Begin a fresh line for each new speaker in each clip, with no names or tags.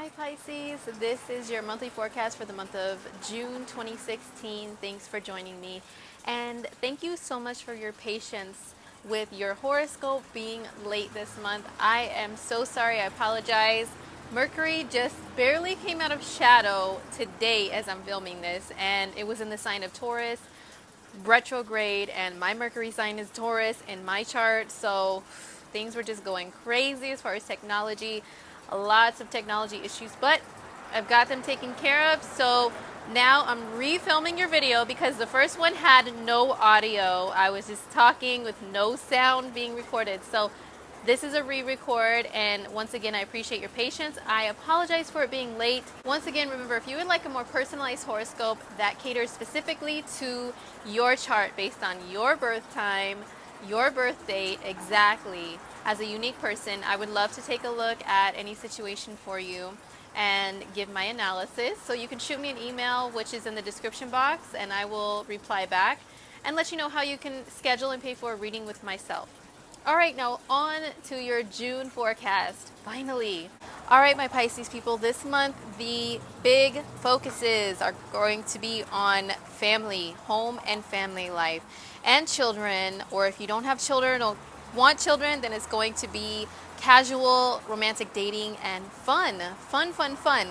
Hi Pisces, this is your monthly forecast for the month of June 2016. Thanks for joining me, and thank you so much for your patience with your horoscope being late this month. I am so sorry, I apologize. Mercury just barely came out of shadow today as I'm filming this, and it was in the sign of Taurus, retrograde, and my Mercury sign is Taurus in my chart, so things were just going crazy as far as technology. Lots of technology issues, but I've got them taken care of. So now I'm refilming your video because the first one had no audio. I was just talking with no sound being recorded. So this is a re-record, and once again, I appreciate your patience. I apologize for it being late. Once again, remember, if you would like a more personalized horoscope that caters specifically to your chart based on your birth time, your birth date exactly, as a unique person, I would love to take a look at any situation for you and give my analysis. So you can shoot me an email, which is in the description box, and I will reply back and let you know how you can schedule and pay for a reading with myself. All right, now on to your June forecast, finally. All right, my Pisces people, this month the big focuses are going to be on family, home and family life, and children, or if you don't have children, don't want children, then it's going to be casual romantic dating and fun.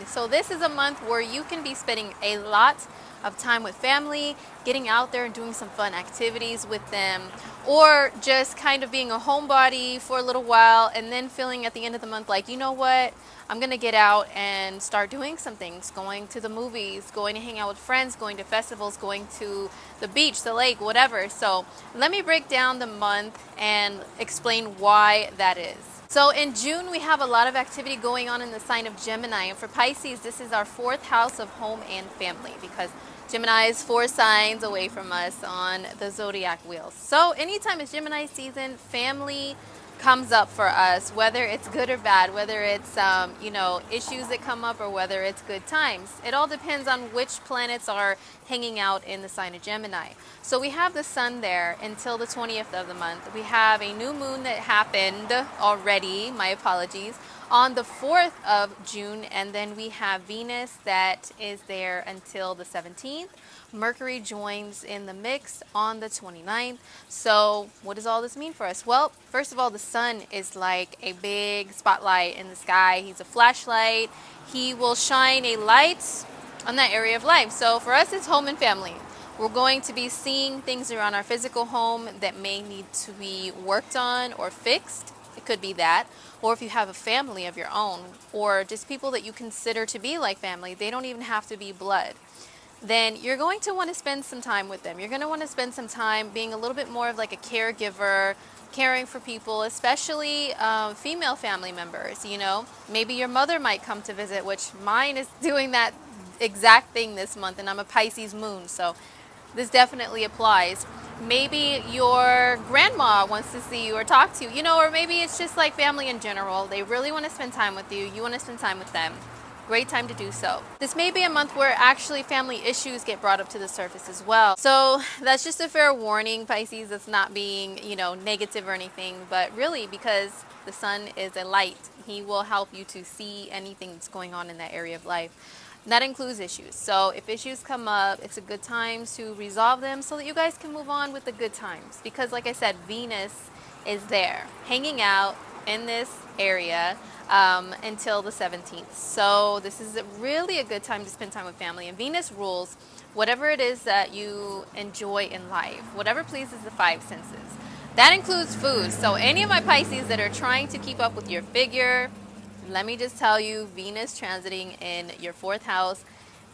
So this is a month where you can be spending a lot of time with family, getting out there and doing some fun activities with them, or just kind of being a homebody for a little while and then feeling at the end of the month like, you know what, I'm gonna get out and start doing some things, going to the movies, going to hang out with friends, going to festivals, going to the beach, the lake, whatever. So let me break down the month and explain why that is. So in June, we have a lot of activity going on in the sign of Gemini. And for Pisces, this is our fourth house of home and family, because Gemini is 4 signs away from us on the zodiac wheel. So anytime it's Gemini season, family comes up for us, whether it's good or bad, whether it's issues that come up or whether it's good times. It all depends on which planets are hanging out in the sign of Gemini. So we have the sun there until the 20th of the month. We have a new moon that happened already, my apologies, on the 4th of June, and then we have Venus that is there until the 17th. Mercury joins in the mix on the 29th. So what does all this mean for us? Well, first of all, the sun is like a big spotlight in the sky. He's a flashlight. He will shine a light on that area of life. So for us, it's home and family. We're going to be seeing things around our physical home that may need to be worked on or fixed. It could be that. Or if you have a family of your own, or just people that you consider to be like family, they don't even have to be blood, then you're going to want to spend some time with them. You're going to want to spend some time being a little bit more of like a caregiver, caring for people, especially female family members. You know, maybe your mother might come to visit, which mine is doing that exact thing this month, and I'm a Pisces moon, so this definitely applies. Maybe your grandma wants to see you or talk to you, or maybe it's just like family in general. They really want to spend time with you. You want to spend time with them. Great time to do so. This may be a month where actually family issues get brought up to the surface as well. So that's just a fair warning, Pisces. It's not being, negative or anything, but really because the sun is a light, he will help you to see anything that's going on in that area of life. That includes issues. So if issues come up, it's a good time to resolve them so that you guys can move on with the good times. Because like I said, Venus is there, hanging out in this area until the 17th. So this is really a good time to spend time with family. And Venus rules whatever it is that you enjoy in life, whatever pleases the 5 senses. That includes food. So any of my Pisces that are trying to keep up with your figure, let me just tell you, Venus transiting in your 4th house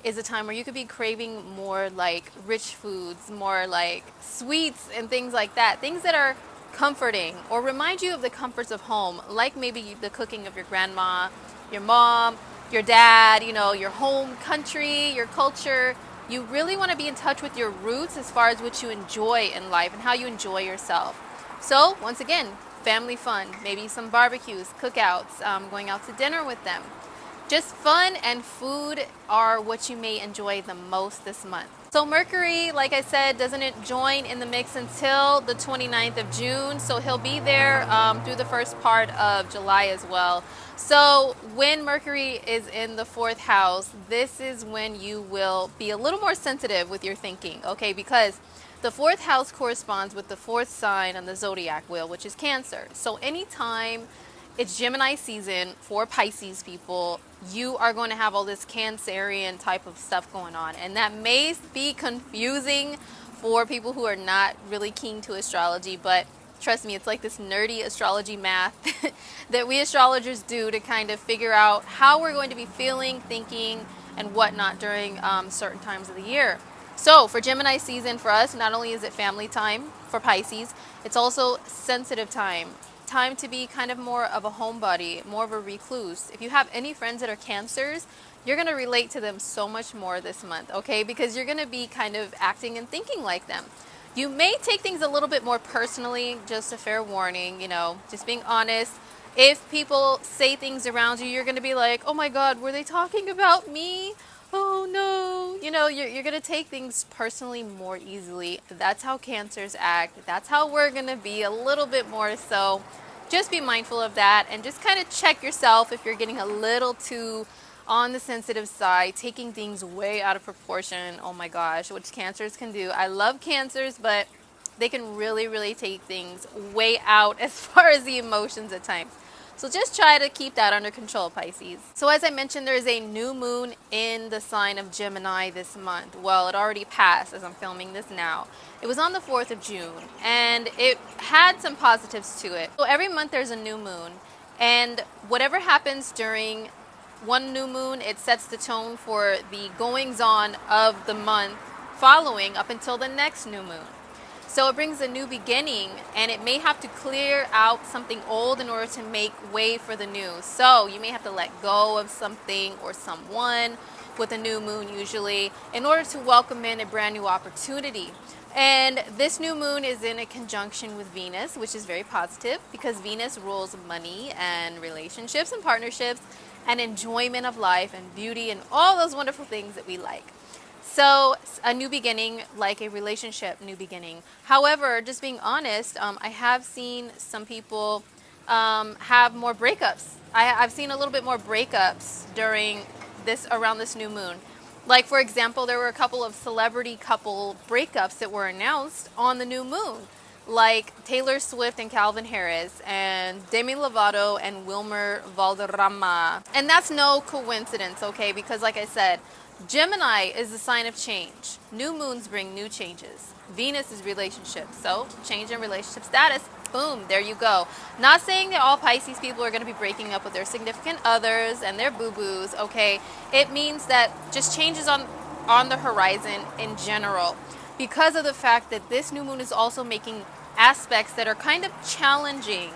is a time where you could be craving more like rich foods, more like sweets and things like that. Things that are comforting or remind you of the comforts of home, like maybe the cooking of your grandma, your mom, your dad, your home country, your culture. You really want to be in touch with your roots as far as what you enjoy in life and how you enjoy yourself. So once again, family fun, maybe some barbecues, cookouts, going out to dinner with them. Just fun and food are what you may enjoy the most this month. So Mercury, like I said, doesn't join in the mix until the 29th of June. So he'll be there through the first part of July as well. So when Mercury is in the fourth house, this is when you will be a little more sensitive with your thinking, okay? Because the fourth house corresponds with the fourth sign on the zodiac wheel, which is Cancer. So anytime it's Gemini season for Pisces people, you are going to have all this Cancerian type of stuff going on. And that may be confusing for people who are not really keen to astrology, but trust me, it's like this nerdy astrology math that we astrologers do to kind of figure out how we're going to be feeling, thinking, and whatnot during certain times of the year. So for Gemini season for us, not only is it family time for Pisces, it's also sensitive time to be kind of more of a homebody, more of a recluse. If you have any friends that are Cancers, you're going to relate to them so much more this month, okay? Because you're going to be kind of acting and thinking like them. You may take things a little bit more personally, just a fair warning, just being honest. If people say things around you, you're going to be like, oh my God, were they talking about me? Oh no, you're going to take things personally more easily. That's how Cancers act. That's how we're going to be a little bit more so. Just be mindful of that and just kind of check yourself if you're getting a little too on the sensitive side, taking things way out of proportion. Oh my gosh, which Cancers can do. I love Cancers, but they can really, really take things way out as far as the emotions at times. So just try to keep that under control, Pisces. So as I mentioned, there's a new moon in the sign of Gemini this month. Well, it already passed as I'm filming this now. It was on the 4th of June, and it had some positives to it. So every month there's a new moon, and whatever happens during one new moon, it sets the tone for the goings-on of the month following up until the next new moon. So it brings a new beginning, and it may have to clear out something old in order to make way for the new. So you may have to let go of something or someone with a new moon usually in order to welcome in a brand new opportunity. And this new moon is in a conjunction with Venus, which is very positive because Venus rules money and relationships and partnerships and enjoyment of life and beauty and all those wonderful things that we like. So a new beginning, like a relationship new beginning. However, just being honest, I have seen some people have more breakups. I've seen a little bit more breakups around this new moon. Like, for example, there were a couple of celebrity couple breakups that were announced on the new moon, like Taylor Swift and Calvin Harris, and Demi Lovato and Wilmer Valderrama. And that's no coincidence, okay? Because like I said, Gemini is the sign of change. New moons bring new changes. Venus is relationships, so change in relationship status. Boom, there you go. Not saying that all Pisces people are going to be breaking up with their significant others and their boo-boos, okay? It means that just changes on the horizon in general because of the fact that this new moon is also making aspects that are kind of challenging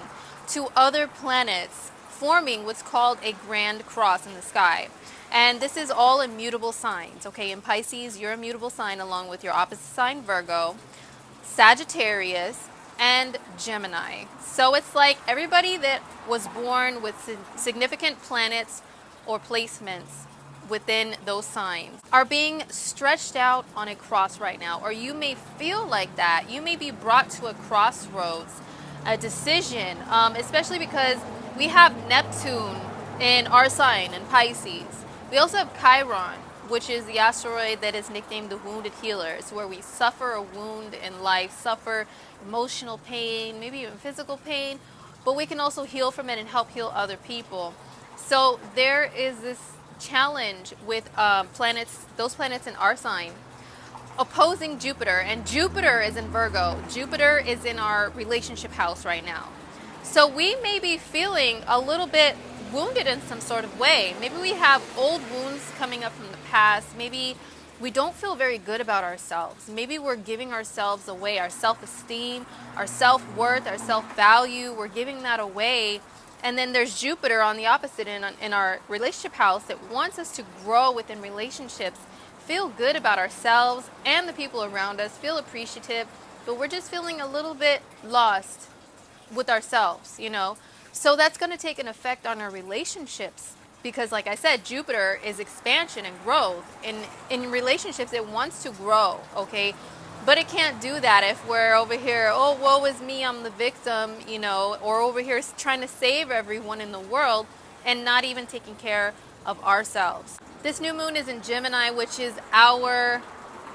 to other planets, forming what's called a grand cross in the sky. And this is all immutable signs, okay? In Pisces, you're a mutable sign along with your opposite sign, Virgo, Sagittarius, and Gemini. So it's like everybody that was born with significant planets or placements within those signs are being stretched out on a cross right now, or you may feel like that. You may be brought to a crossroads, a decision, especially because we have Neptune in our sign, in Pisces. We also have Chiron, which is the asteroid that is nicknamed the Wounded Healer. It's where we suffer a wound in life, suffer emotional pain, maybe even physical pain, but we can also heal from it and help heal other people. So there is this challenge with those planets in our sign, opposing Jupiter, and Jupiter is in Virgo. Jupiter is in our relationship house right now. So we may be feeling a little bit wounded in some sort of way. Maybe we have old wounds coming up from the past. Maybe we don't feel very good about ourselves. Maybe we're giving ourselves away, our self-esteem, our self-worth, our self-value. We're giving that away. And then there's Jupiter on the opposite in our relationship house that wants us to grow within relationships, feel good about ourselves and the people around us, feel appreciative, but we're just feeling a little bit lost with ourselves, So that's going to take an effect on our relationships because like I said, Jupiter is expansion and growth. In relationships, it wants to grow, okay? But it can't do that if we're over here, oh, woe is me, I'm the victim, you know, or over here trying to save everyone in the world and not even taking care of ourselves. This new moon is in Gemini, which is our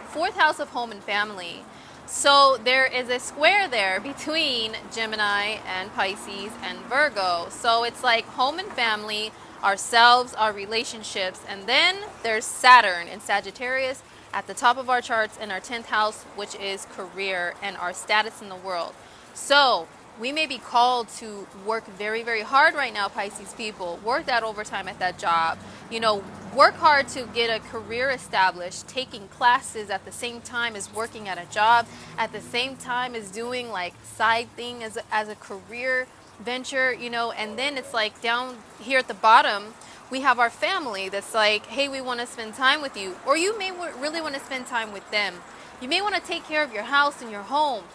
fourth house of home and family. So there is a square there between Gemini and Pisces and Virgo. So it's like home and family, ourselves, our relationships, and then there's Saturn in Sagittarius at the top of our charts in our 10th house, which is career and our status in the world. So we may be called to work very, very hard right now, Pisces people. Work that overtime at that job. You know, work hard to get a career established, taking classes at the same time as working at a job, at the same time as doing like side thing as a career venture, you know. And then it's like down here at the bottom, we have our family that's like, hey, we want to spend time with you. Or you may really want to spend time with them. You may want to take care of your house and your home.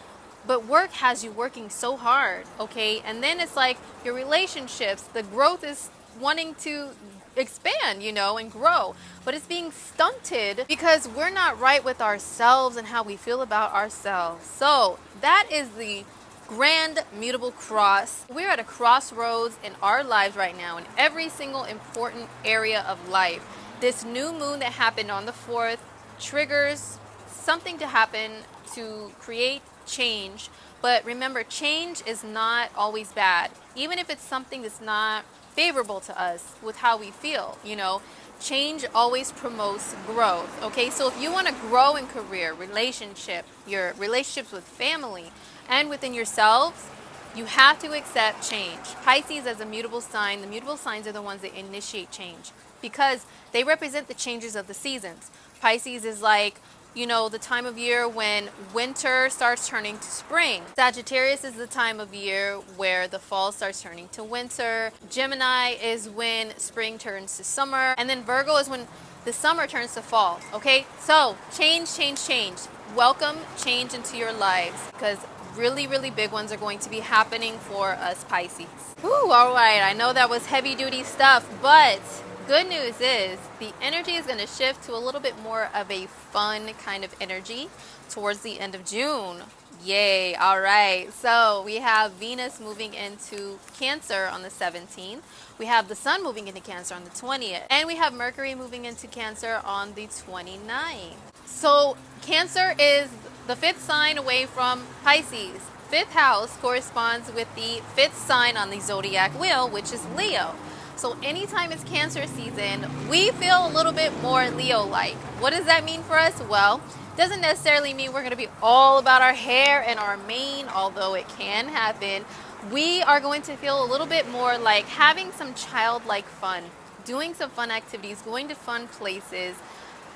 But work has you working so hard, okay? And then it's like your relationships, the growth is wanting to expand, you know, and grow. But it's being stunted because we're not right with ourselves and how we feel about ourselves. So that is the grand mutable cross. We're at a crossroads in our lives right now in every single important area of life. This new moon that happened on the 4th triggers something to happen to create change. But remember, change is not always bad, even if it's something that's not favorable to us with how we feel. You know, change always promotes growth. Okay, so if you want to grow in career, relationship, your relationships with family and within yourselves, you have to accept change. Pisces as a mutable sign, the mutable signs are the ones that initiate change because they represent the changes of the seasons. Pisces is like, you know, the time of year when winter starts turning to spring. Sagittarius is the time of year where the fall starts turning to winter. Gemini is when spring turns to summer. And then Virgo is when the summer turns to fall, okay? So change, change, change. Welcome change into your lives because really, really big ones are going to be happening for us Pisces. Whew, all right, I know that was heavy duty stuff, but good news is the energy is going to shift to a little bit more of a fun kind of energy towards the end of June. Yay. All right. So we have Venus moving into Cancer on the 17th. We have the Sun moving into Cancer on the 20th. And we have Mercury moving into Cancer on the 29th. So Cancer is the 5th sign away from Pisces. 5th house corresponds with the 5th sign on the zodiac wheel, which is Leo. So anytime it's Cancer season, we feel a little bit more Leo-like. What does that mean for us? Well, doesn't necessarily mean we're going to be all about our hair and our mane, although it can happen. We are going to feel a little bit more like having some childlike fun, doing some fun activities, going to fun places,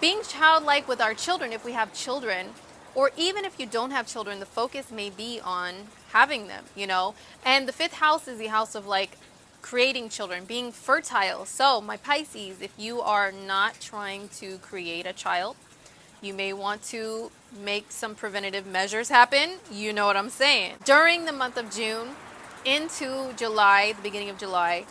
being childlike with our children if we have children, or even if you don't have children, the focus may be on having them, you know. And the 5th house is the house of like creating children, being fertile. So my Pisces, if you are not trying to create a child, you may want to make some preventative measures happen. You know what I'm saying. During the month of June into July, the beginning of July,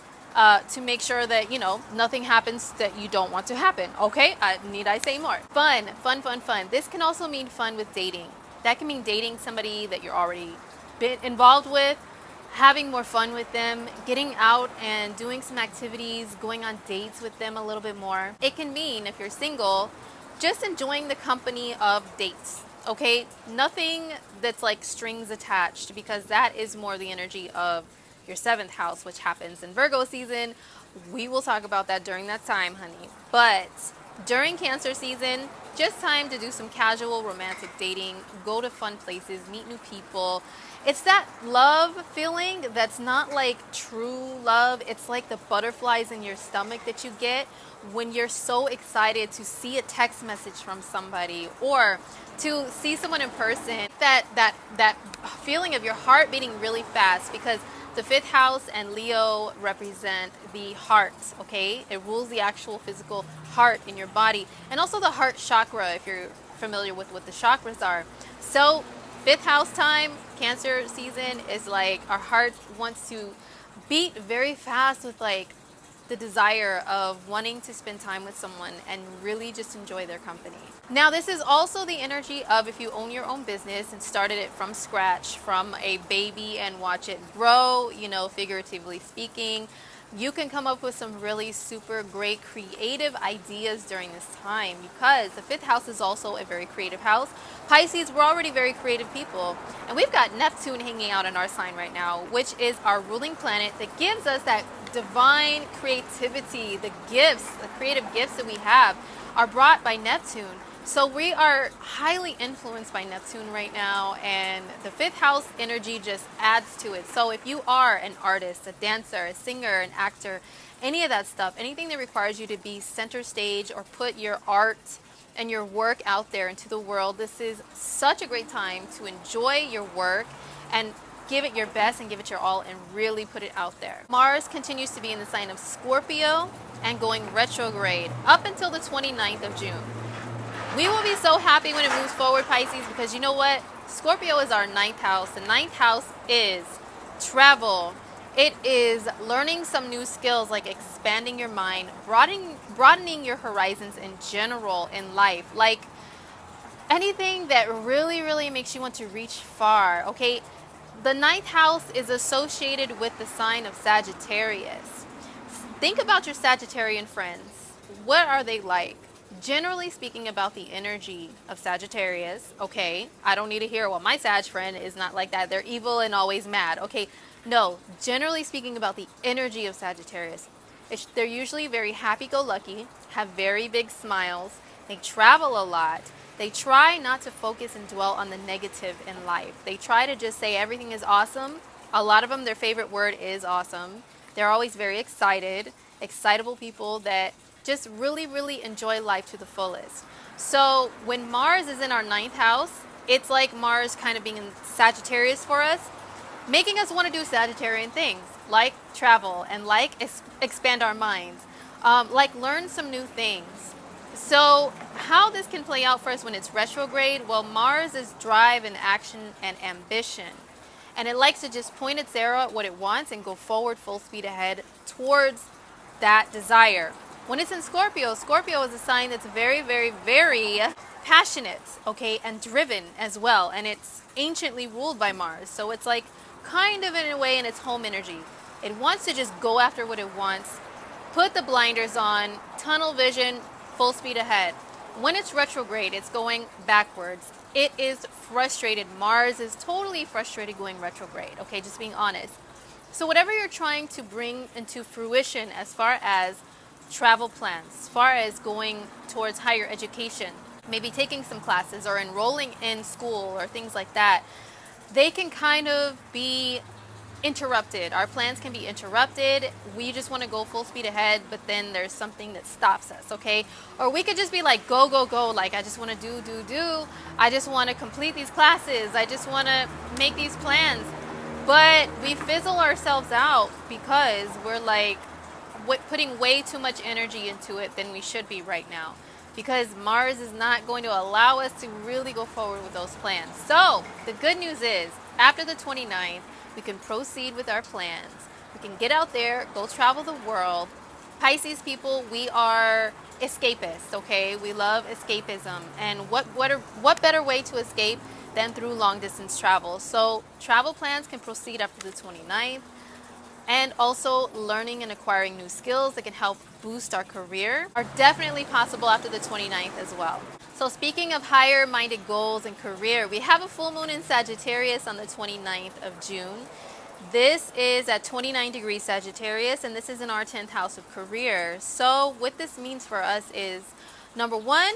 to make sure that, you know, nothing happens that you don't want to happen. Okay, need I say more? Fun, fun, fun, fun. This can also mean fun with dating. That can mean dating somebody that you're already been involved with, having more fun with them, getting out and doing some activities, going on dates with them a little bit more. It can mean, if you're single, just enjoying the company of dates, okay? Nothing that's like strings attached, because that is more the energy of your 7th house, which happens in Virgo season. We will talk about that during that time, honey. But during Cancer season, just time to do some casual romantic dating, go to fun places, meet new people. It's that love feeling that's not like true love. It's like the butterflies in your stomach that you get when you're so excited to see a text message from somebody or to see someone in person. That feeling of your heart beating really fast, because the 5th house and Leo represent the heart, okay? It rules the actual physical heart in your body, and also the heart chakra, if you're familiar with what the chakras are. So 5th house time, Cancer season, is like our heart wants to beat very fast with like the desire of wanting to spend time with someone and really just enjoy their company. Now, this is also the energy of if you own your own business and started it from scratch, from a baby, and watch it grow, you know, figuratively speaking. You can come up with some really super great creative ideas during this time, because the fifth house is also a very creative house. Pisces, we're already very creative people, and we've got Neptune hanging out in our sign right now, which is our ruling planet that gives us that divine creativity. The gifts, the creative gifts that we have are brought by Neptune. So we are highly influenced by Neptune right now, and the fifth house energy just adds to it. So if you are an artist, a dancer, a singer, an actor, any of that stuff, anything that requires you to be center stage or put your art and your work out there into the world, this is such a great time to enjoy your work and give it your best and give it your all and really put it out there. Mars continues to be in the sign of Scorpio and going retrograde up until the 29th of June. We will be so happy when it moves forward, Pisces, because you know what? Scorpio is our ninth house. The ninth house is travel. It is learning some new skills, like expanding your mind, broadening your horizons in general in life. Like anything that really, really makes you want to reach far, okay? The ninth house is associated with the sign of Sagittarius. Think about your Sagittarian friends. What are they like? Generally speaking about the energy of Sagittarius, okay, I don't need to hear, well, my Sag friend is not like that. They're evil and always mad. Okay, no, generally speaking about the energy of Sagittarius, they're usually very happy-go-lucky, have very big smiles, they travel a lot. They try not to focus and dwell on the negative in life. They try to just say everything is awesome. A lot of them, their favorite word is awesome. They're always very excited, excitable people that just really, really enjoy life to the fullest. So when Mars is in our ninth house, it's like Mars kind of being in Sagittarius for us, making us want to do Sagittarian things, like travel and like expand our minds, like learn some new things. So how this can play out for us when it's retrograde, well, Mars is drive and action and ambition. And it likes to just point its arrow at what it wants and go forward full speed ahead towards that desire. When it's in Scorpio, Scorpio is a sign that's very, very, very passionate, okay, and driven as well. And it's anciently ruled by Mars. So it's like kind of in a way in its home energy. It wants to just go after what it wants, put the blinders on, tunnel vision, full speed ahead. When it's retrograde, it's going backwards. It is frustrated. Mars is totally frustrated going retrograde, okay, just being honest. So whatever you're trying to bring into fruition as far as travel plans, as far as going towards higher education, maybe taking some classes or enrolling in school or things like that, they can kind of be interrupted. Our plans can be interrupted. We just want to go full speed ahead, but then there's something that stops us, okay? Or we could just be like, go, go, go. Like, I just want to do. I just want to complete these classes. I just want to make these plans. But we fizzle ourselves out because we're like putting way too much energy into it than we should be right now, because Mars is not going to allow us to really go forward with those plans. So the good news is after the 29th, we can proceed with our plans. We can get out there, go travel the world. Pisces people, we are escapists, okay? We love escapism. And what better way to escape than through long distance travel? So travel plans can proceed after the 29th. And also learning and acquiring new skills that can help boost our career are definitely possible after the 29th as well. So speaking of higher-minded goals and career, we have a full moon in Sagittarius on the 29th of June. This is at 29 degrees Sagittarius, and this is in our 10th house of career. So what this means for us is, number one,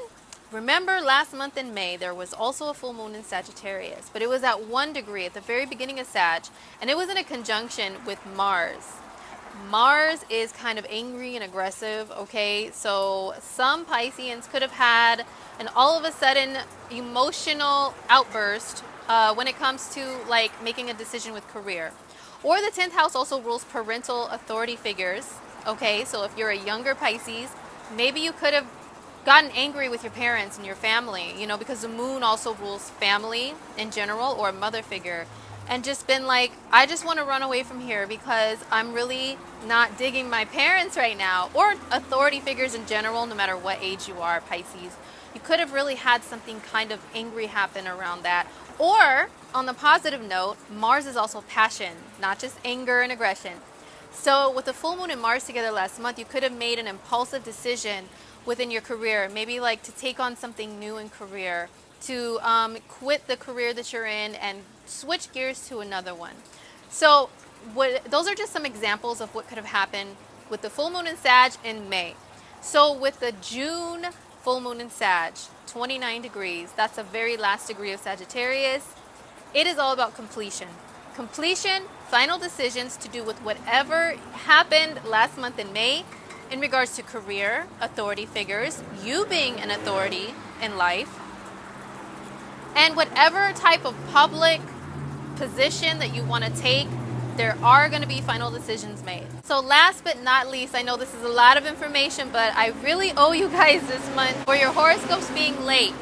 remember last month in May, there was also a full moon in Sagittarius, but it was at 1 degree at the very beginning of Sag, and it was in a conjunction with Mars. Mars is kind of angry and aggressive, okay? So some Pisceans could have had an all of a sudden emotional outburst when it comes to like making a decision with career. Or the 10th house also rules parental authority figures, okay? So if you're a younger Pisces, maybe you could have gotten angry with your parents and your family, you know, because the moon also rules family in general, or a mother figure. and just been like, I just want to run away from here because I'm really not digging my parents right now, or authority figures in general, no matter what age you are, Pisces. You could have really had something kind of angry happen around that. Or, on the positive note, Mars is also passion, not just anger and aggression. So with the full moon and Mars together last month, you could have made an impulsive decision within your career, maybe like to take on something new in career, to quit the career that you're in and switch gears to another one. So those are just some examples of what could have happened with the full moon in Sag in May. So with the June full moon in Sag, 29 degrees, that's the very last degree of Sagittarius. It is all about completion. Completion, final decisions to do with whatever happened last month in May in regards to career, authority figures, you being an authority in life, and whatever type of public position that you want to take, there are going to be final decisions made. So last but not least, I know this is a lot of information, but I really owe you guys this month for your horoscopes being late.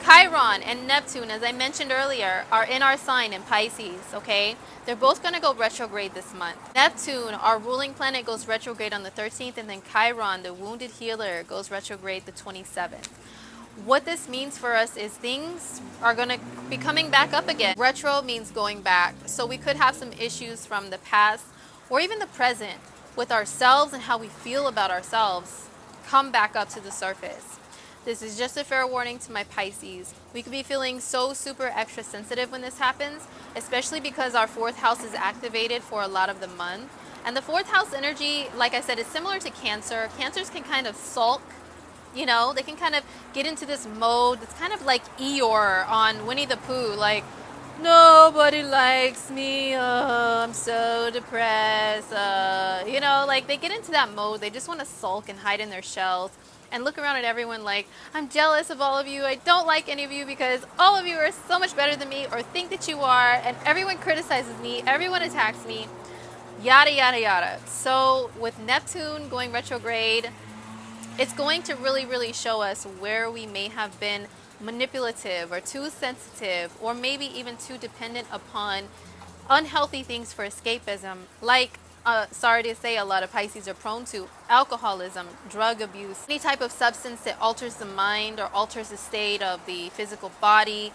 Chiron and Neptune, as I mentioned earlier, are in our sign in Pisces, okay? They're both going to go retrograde this month. Neptune, our ruling planet, goes retrograde on the 13th, and then Chiron, the wounded healer, goes retrograde the 27th. What this means for us is things are going to be coming back up again. Retro means going back. So we could have some issues from the past or even the present with ourselves and how we feel about ourselves come back up to the surface. This is just a fair warning to my Pisces. We could be feeling so super extra sensitive when this happens, especially because our 4th house is activated for a lot of the month. And the 4th house energy, like I said, is similar to Cancer. Cancers can kind of sulk, you know, they can kind of get into this mode. It's kind of like Eeyore on Winnie the Pooh, like, nobody likes me, I'm so depressed, you know, like they get into that mode. They just want to sulk and hide in their shells and look around at everyone like, I'm jealous of all of you. I don't like any of you because all of you are so much better than me or think that you are, and everyone criticizes me, everyone attacks me, yada, yada, yada. So with Neptune going retrograde, it's going to really, really show us where we may have been manipulative or too sensitive or maybe even too dependent upon unhealthy things for escapism, like sorry to say, a lot of Pisces are prone to alcoholism, drug abuse, any type of substance that alters the mind or alters the state of the physical body.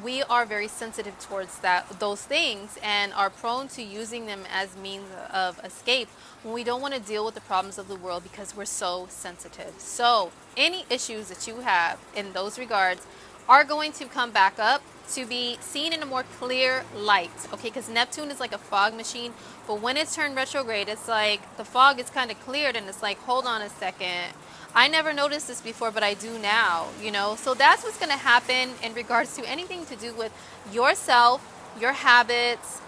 We are very sensitive towards those things and are prone to using them as means of escape when we don't want to deal with the problems of the world because we're so sensitive. So any issues that you have in those regards are going to come back up to be seen in a more clear light, okay? Because Neptune is like a fog machine, but when it's turned retrograde, it's like the fog is kind of cleared and it's like, hold on a second, I never noticed this before, but I do now, you know? So that's what's going to happen in regards to anything to do with yourself, your habits,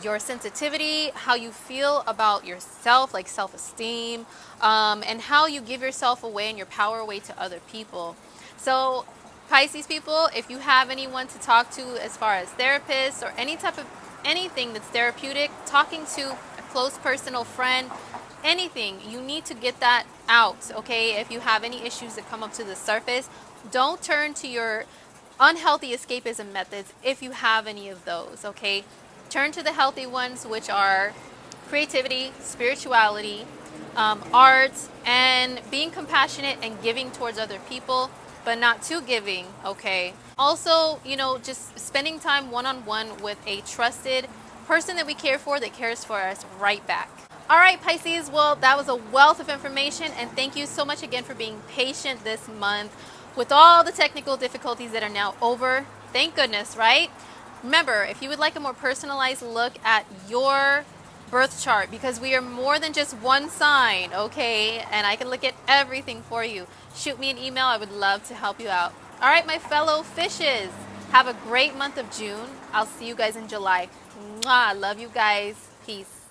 your sensitivity, how you feel about yourself, like self-esteem, and how you give yourself away and your power away to other people. So Pisces people, if you have anyone to talk to as far as therapists or any type of anything that's therapeutic, talking to a close personal friend, anything, you need to get that out, okay? If you have any issues that come up to the surface, don't turn to your unhealthy escapism methods if you have any of those, okay? Turn to the healthy ones, which are creativity, spirituality, art, and being compassionate and giving towards other people, but not too giving, okay? Also, you know, just spending time one-on-one with a trusted person that we care for that cares for us right back. All right, Pisces, well, that was a wealth of information, and thank you so much again for being patient this month with all the technical difficulties that are now over. Thank goodness, right? Remember, if you would like a more personalized look at your birth chart, because we are more than just one sign, okay? And I can look at everything for you. Shoot me an email. I would love to help you out. All right, my fellow fishes, have a great month of June. I'll see you guys in July. Mwah, love you guys. Peace.